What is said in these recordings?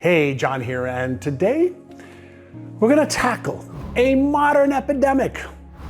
Hey, John here, and today we're going to tackle a modern epidemic,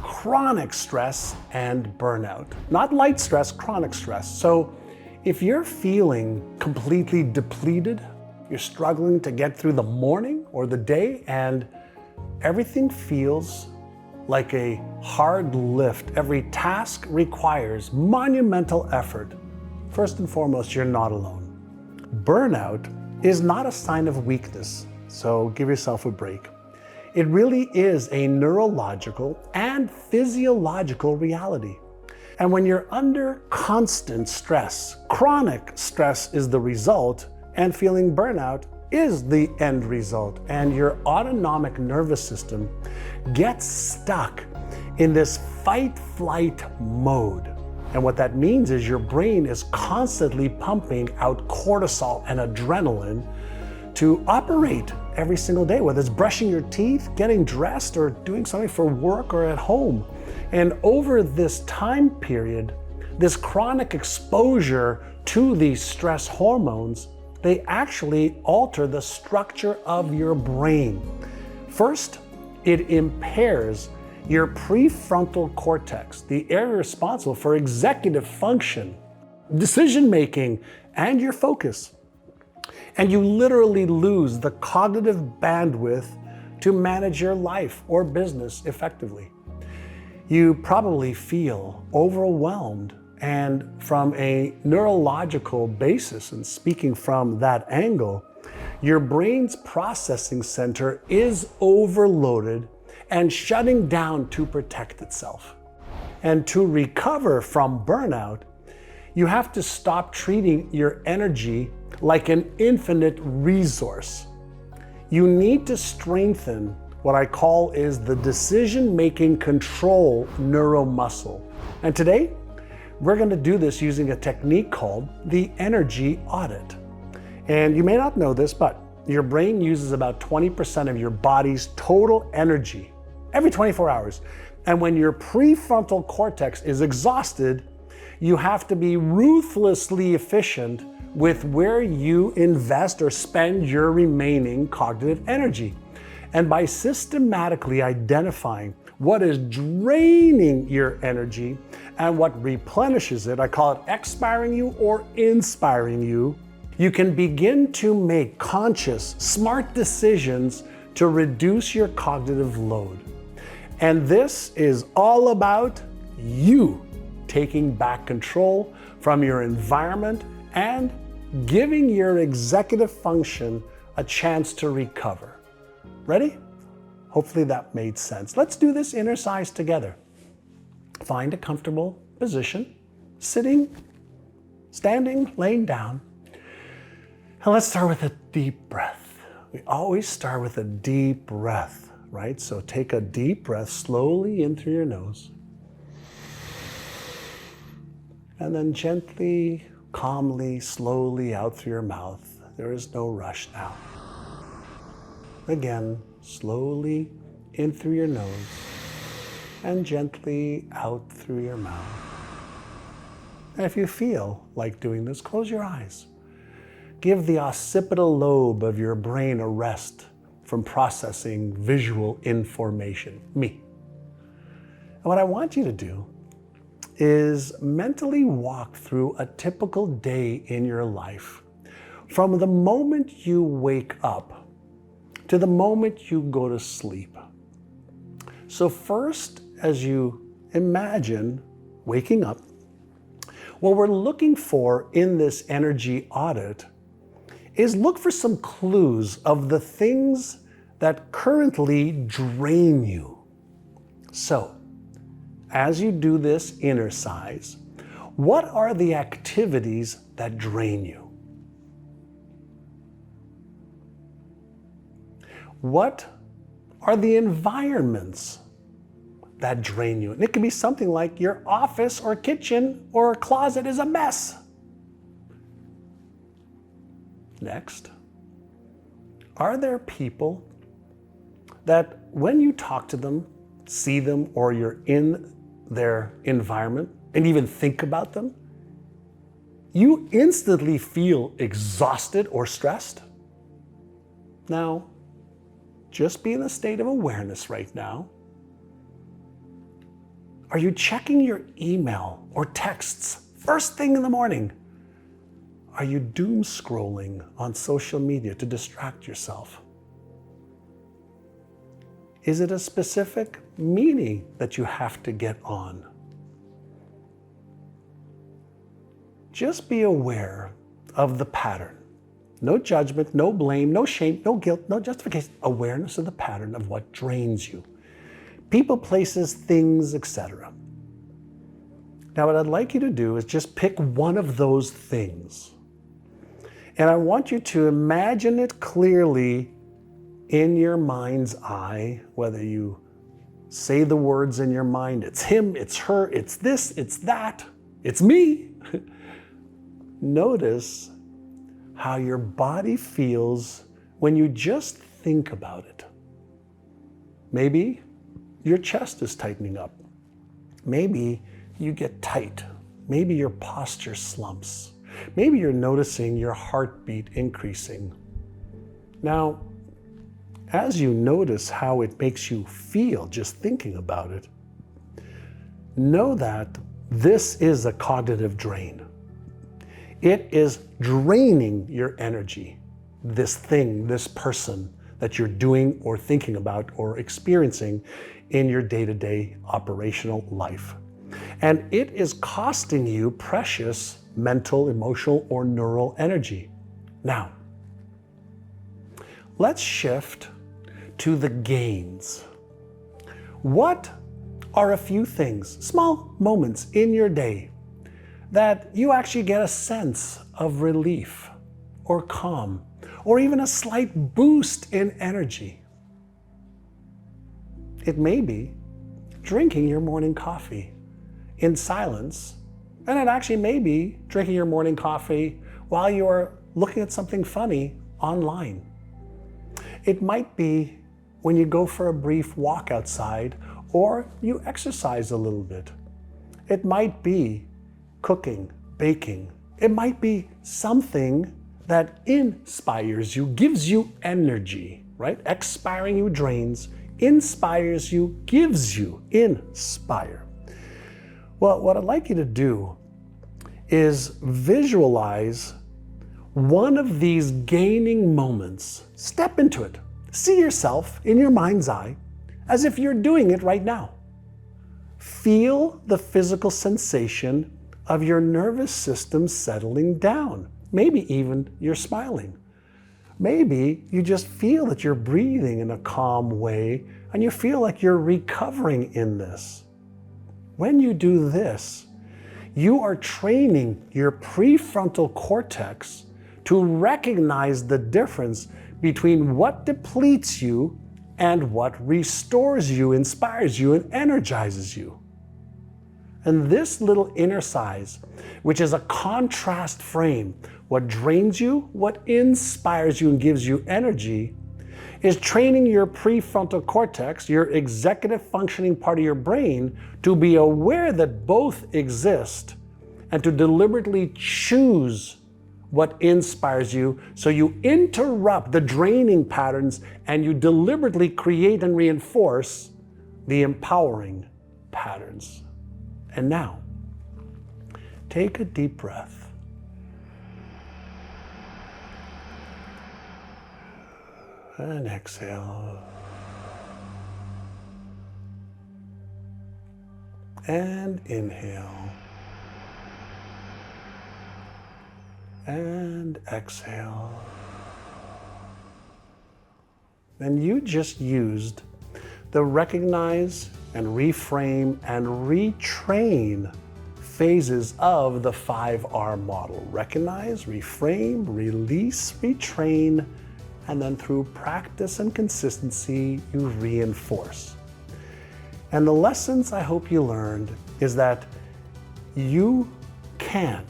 chronic stress and burnout. Not light stress, chronic stress. So if you're feeling completely depleted, you're struggling to get through the morning or the day, and everything feels like a hard lift, every task requires monumental effort, first and foremost, you're not alone. Burnout is not a sign of weakness, so give yourself a break. It really is a neurological and physiological reality. And when you're under constant stress, chronic stress is the result, and feeling burnout is the end result, and your autonomic nervous system gets stuck in this fight-flight mode. And what that means is your brain is constantly pumping out cortisol and adrenaline to operate every single day, whether it's brushing your teeth, getting dressed, or doing something for work or at home. And over this time period, this chronic exposure to these stress hormones, they actually alter the structure of your brain. First, it impairs your prefrontal cortex, the area responsible for executive function, decision-making, and your focus. And you literally lose the cognitive bandwidth to manage your life or business effectively. You probably feel overwhelmed, and from a neurological basis, and speaking from that angle, your brain's processing center is overloaded and shutting down to protect itself. And to recover from burnout, you have to stop treating your energy like an infinite resource. You need to strengthen what I call is the decision-making control neuromuscle. And today, we're going to do this using a technique called the energy audit. And you may not know this, but your brain uses about 20% of your body's total energy every 24 hours. And when your prefrontal cortex is exhausted, you have to be ruthlessly efficient with where you invest or spend your remaining cognitive energy. And by systematically identifying what is draining your energy and what replenishes it, I call it expiring you or inspiring you, you can begin to make conscious, smart decisions to reduce your cognitive load. And this is all about you taking back control from your environment and giving your executive function a chance to recover. Ready? Hopefully that made sense. Let's do this Innercise together. Find a comfortable position, sitting, standing, laying down. And let's start with a deep breath. We always start with a deep breath, right? So take a deep breath slowly in through your nose. And then gently, calmly, slowly out through your mouth. There is no rush now. Again, slowly in through your nose and gently out through your mouth. And if you feel like doing this, close your eyes. Give the occipital lobe of your brain a rest from processing visual information, me. And what I want you to do is mentally walk through a typical day in your life from the moment you wake up to the moment you go to sleep. So first, as you imagine waking up, what we're looking for in this energy audit is look for some clues of the things that currently drain you. So, as you do this Innercise, what are the activities that drain you? What are the environments that drain you? And it can be something like your office or kitchen or closet is a mess. Next, are there people that when you talk to them, see them, or you're in their environment and even think about them, you instantly feel exhausted or stressed? Now, just be in a state of awareness right now. Are you checking your email or texts first thing in the morning? Are you doom scrolling on social media to distract yourself? Is it a specific meeting that you have to get on? Just be aware of the pattern. No judgment, no blame, no shame, no guilt, no justification. Awareness of the pattern of what drains you. People, places, things, etc. Now, what I'd like you to do is just pick one of those things. And I want you to imagine it clearly in your mind's eye, whether you say the words in your mind, it's him, it's her, it's this, it's that, it's me. Notice how your body feels when you just think about it. Maybe your chest is tightening up. Maybe you get tight. Maybe your posture slumps. Maybe you're noticing your heartbeat increasing. Now, as you notice how it makes you feel just thinking about it, know that this is a cognitive drain. It is draining your energy, this thing, this person that you're doing or thinking about or experiencing in your day-to-day operational life. And it is costing you precious mental, emotional, or neural energy. Now, let's shift to the gains. What are a few things, small moments in your day that you actually get a sense of relief or calm or even a slight boost in energy? It may be drinking your morning coffee in silence, and it actually may be drinking your morning coffee while you are looking at something funny online. It might be when you go for a brief walk outside or you exercise a little bit. It might be cooking, baking. It might be something that inspires you, gives you energy, right? Expiring you drains, inspires you, gives you, inspire. Well, what I'd like you to do is visualize one of these gaining moments. Step into it. See yourself in your mind's eye as if you're doing it right now. Feel the physical sensation of your nervous system settling down. Maybe even you're smiling. Maybe you just feel that you're breathing in a calm way and you feel like you're recovering in this. When you do this, you are training your prefrontal cortex to recognize the difference between what depletes you and what restores you, inspires you, and energizes you. And this little Innercise, which is a contrast frame, what drains you, what inspires you and gives you energy, is training your prefrontal cortex, your executive functioning part of your brain, to be aware that both exist and to deliberately choose what inspires you, so you interrupt the draining patterns and you deliberately create and reinforce the empowering patterns. And now, take a deep breath. And exhale. And inhale. And exhale. And you just used the recognize and reframe and retrain phases of the 5R model. Recognize, reframe, release, retrain, and then through practice and consistency, you reinforce. And the lessons I hope you learned is that you can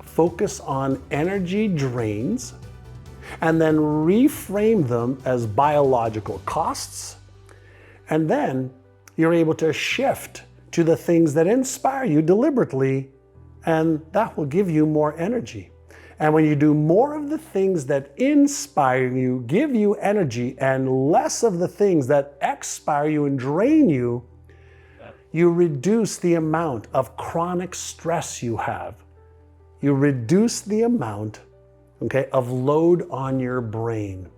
focus on energy drains and then reframe them as biological costs. And then you're able to shift to the things that inspire you deliberately, and that will give you more energy. And when you do more of the things that inspire you, give you energy, and less of the things that expire you and drain you, you reduce the amount of chronic stress you have. You reduce the amount, of load on your brain.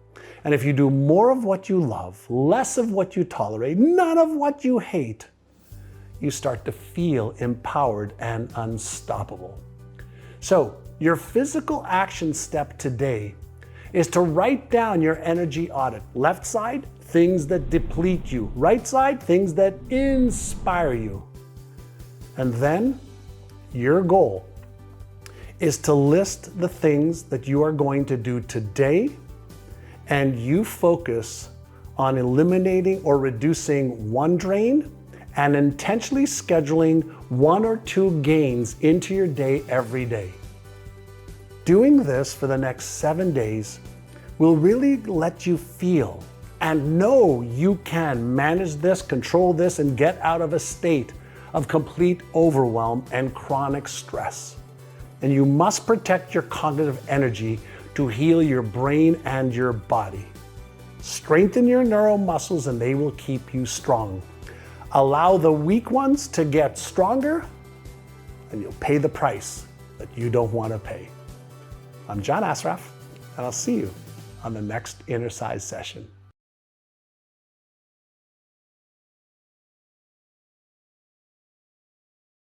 And if you do more of what you love, less of what you tolerate, none of what you hate, you start to feel empowered and unstoppable. So, your physical action step today is to write down your energy audit. Left side, things that deplete you. Right side, things that inspire you. And then your goal is to list the things that you are going to do today, and you focus on eliminating or reducing one drain and intentionally scheduling 1 or 2 gains into your day every day. Doing this for the next 7 days will really let you feel and know you can manage this, control this, and get out of a state of complete overwhelm and chronic stress. And you must protect your cognitive energy to heal your brain and your body. Strengthen your neuro muscles and they will keep you strong. Allow the weak ones to get stronger and you'll pay the price that you don't want to pay. I'm John Asraf, and I'll see you on the next Innercise session.